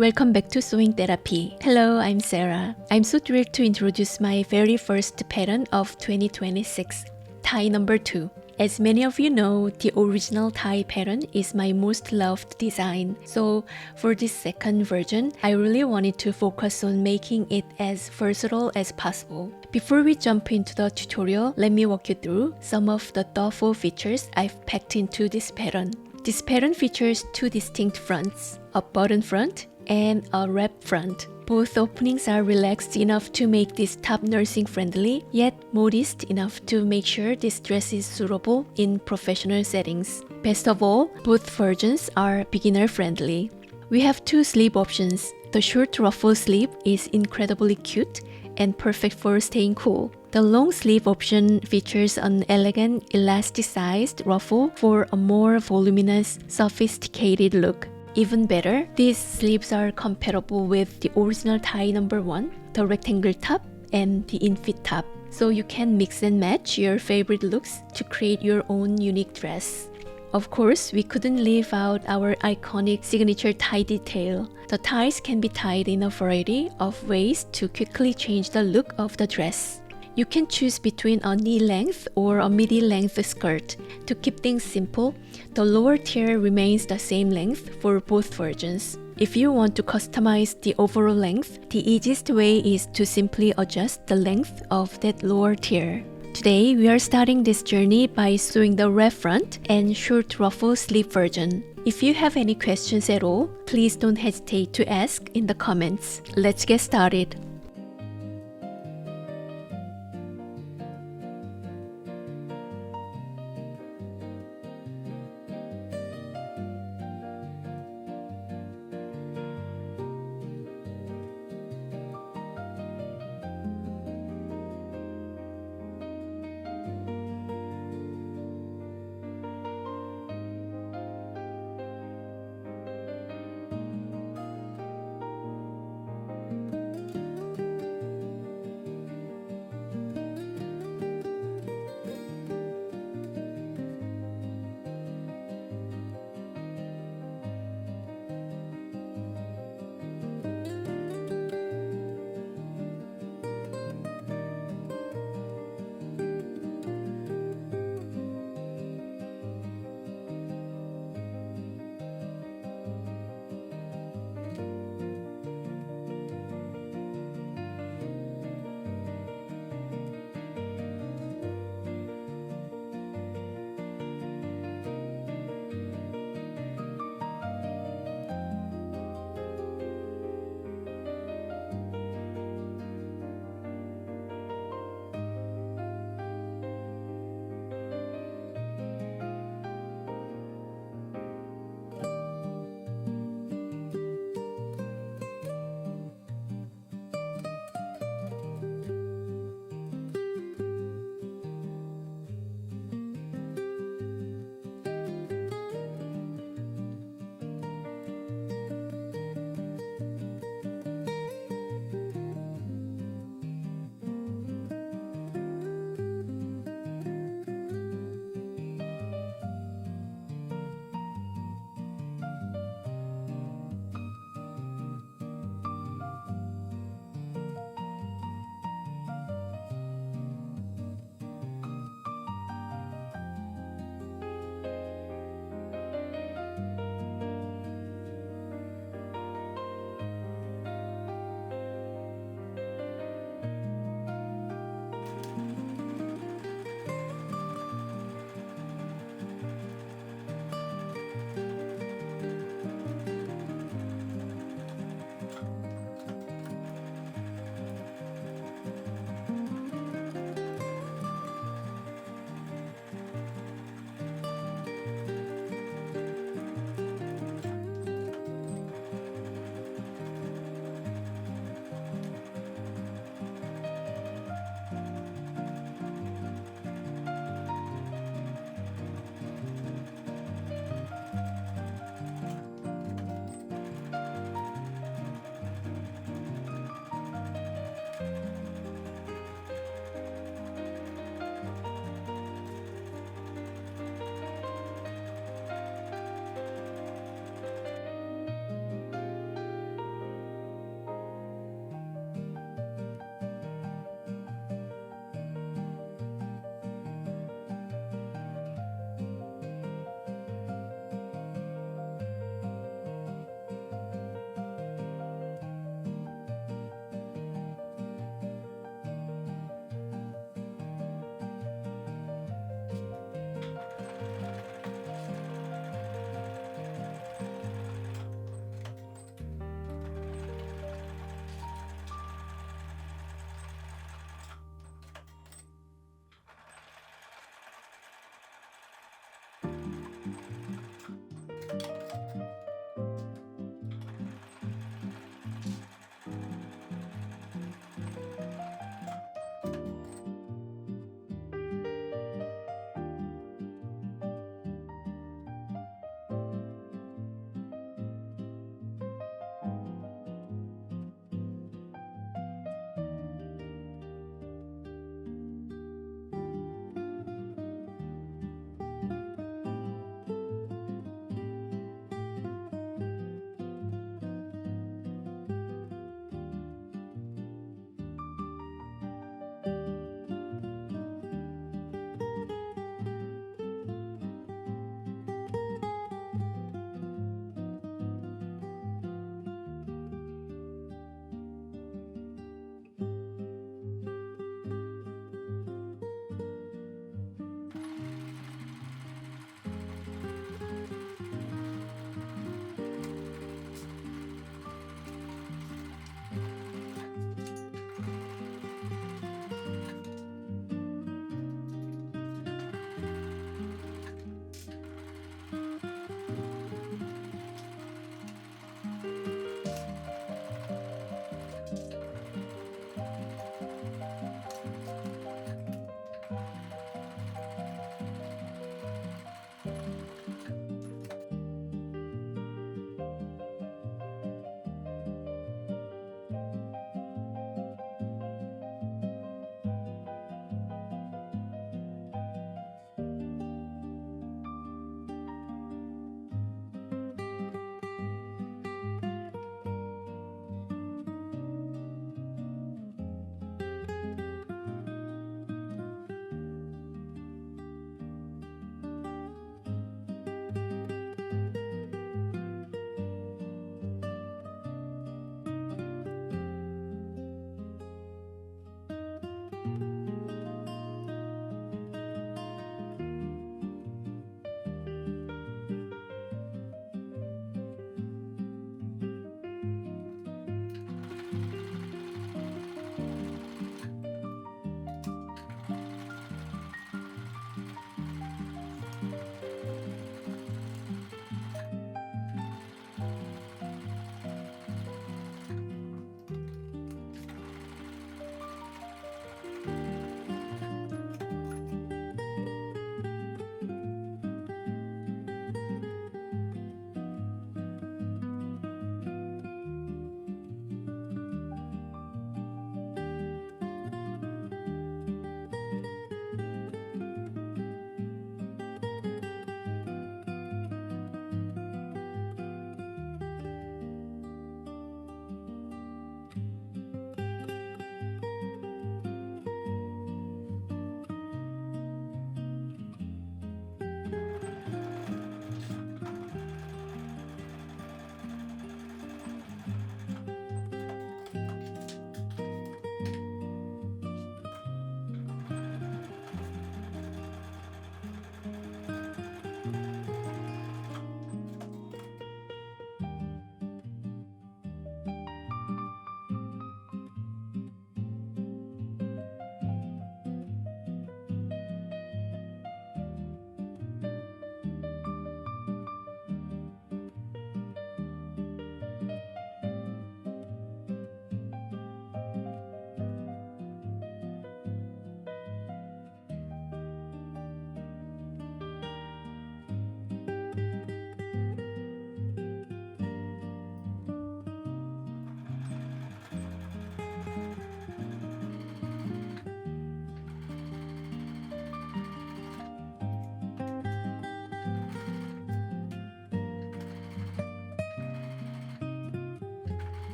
Welcome back to Sewing Therapy. Hello, I'm Sarah. I'm so thrilled to introduce my very first pattern of 2026, tie number 2. As many of you know, the original tie pattern is my most loved design. So for this second version, I really wanted to focus on making it as versatile as possible. Before we jump into the tutorial, let me walk you through some of the thoughtful features I've packed into this pattern. This pattern features two distinct fronts, a button front and a wrap front. Both openings are relaxed enough to make this top nursing friendly, yet modest enough to make sure this dress is suitable in professional settings. Best of all, both versions are beginner friendly. We have two sleeve options. The short ruffle sleeve is incredibly cute and perfect for staying cool. The long sleeve option features an elegant, elasticized ruffle for a more voluminous, sophisticated look. Even better, these sleeves are compatible with the original tie number 1, the rectangle top, and the infit top. So you can mix and match your favorite looks to create your own unique dress. Of course, we couldn't leave out our iconic signature tie detail. The ties can be tied in a variety of ways to quickly change the look of the dress. You can choose between a knee-length or a midi-length skirt. To keep things simple, the lower tier remains the same length for both versions. If you want to customize the overall length, the easiest way is to simply adjust the length of that lower tier. Today, we are starting this journey by sewing the wrap front and short ruffle sleeve version. If you have any questions at all, please don't hesitate to ask in the comments. Let's get started.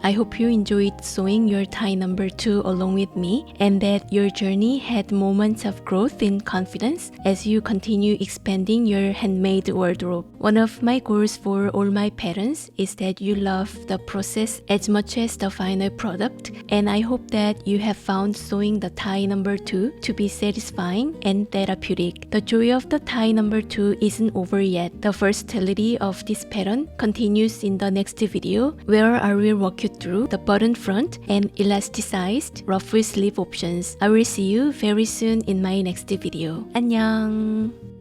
I hope you enjoyed sewing your tie number 2 along with me and that your journey had moments of growth and confidence as you continue expanding your handmade wardrobe. One of my goals for all my patterns is that you love the process as much as the final product, and I hope that you have found sewing the tie number 2 to be satisfying and therapeutic. The joy of the tie number 2 isn't over yet. The versatility of this pattern continues in the next video, where I will walk you through the button front and elasticized ruffle sleeve options. I will see you very soon in my next video. 안녕!